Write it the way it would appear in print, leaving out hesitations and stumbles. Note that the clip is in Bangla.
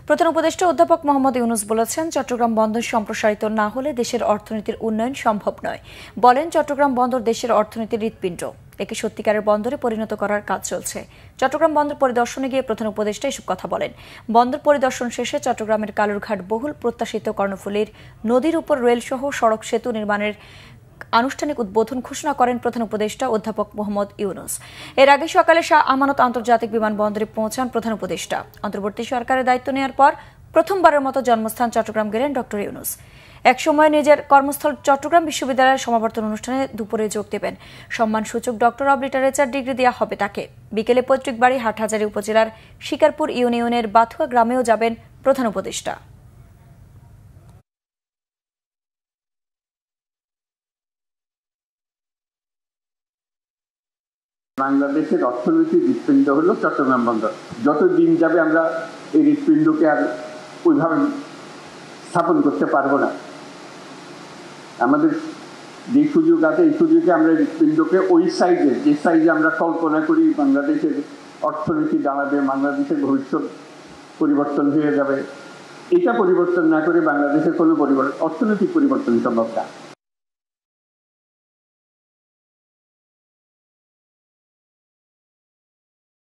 প্রধান উপদেষ্টা অধ্যাপক মোহাম্মদ ইউনুস বলেছেন, চট্টগ্রাম বন্দর সম্প্রসারিত না হলে দেশের অর্থনীতির উন্নয়ন সম্ভব নয়। বলেন, চট্টগ্রাম বন্দর দেশের অর্থনীতির হৃৎপিণ্ড, একে সত্যিকারের বন্দরে পরিণত করার কাজ চলছে। চট্টগ্রাম বন্দর পরিদর্শনে গিয়ে প্রধান উপদেষ্টা এসব কথা বলেন। বন্দর পরিদর্শন শেষে চট্টগ্রামের কালুরঘাট বহুল প্রত্যাশিত কর্ণফুলীর নদীর উপর রেলসহ সড়ক সেতু নির্মাণের আনুষ্ঠানিক উদ্বোধন ঘোষণা করেন প্রধান উপদেষ্টা অধ্যাপক মোহাম্মদ ইউনুস। এর আগে সকালে শাহ আমানত আন্তর্জাতিক বিমানবন্দরে পৌঁছান প্রধান উপদেষ্টা। অন্তর্বর্তী সরকারের দায়িত্ব নেওয়ার পর প্রথমবারের মতো জন্মস্থান চট্টগ্রাম গেলেন ডক্টর ইউনুস। একসময় নিজের কর্মস্থল চট্টগ্রাম বিশ্ববিদ্যালয়ের সমাবর্তন অনুষ্ঠানে দুপুরে যোগ দেবেন। সম্মানসূচক ডক্টর অব লিটারেচার ডিগ্রি দেওয়া হবে তাকে। বিকেলে পৈতৃক বাড়ি হাটহাজারী উপজেলার শিকারপুর ইউনিয়নের বাথুয়া গ্রামেও যাবেন প্রধান উপদেষ্টা। বাংলাদেশের অর্থনৈতিক হৃৎপিণ্ড হলো চট্টগ্রাম বন্দর। যত দিন যাবে আমরা এই হৃৎপিণ্ডকে আর ওইভাবে স্থাপন করতে পারবো না। আমাদের যে সুযোগ আছে, এই সুযোগে আমরা হৃৎপিণ্ডকে ওই সাইজে, যে সাইজে আমরা কল্পনা করি বাংলাদেশের অর্থনীতি দাঁড়াবে, বাংলাদেশের ভবিষ্যৎ পরিবর্তন হয়ে যাবে, এটা পরিবর্তন না করে বাংলাদেশের কোনো অর্থনৈতিক পরিবর্তন সম্ভব না।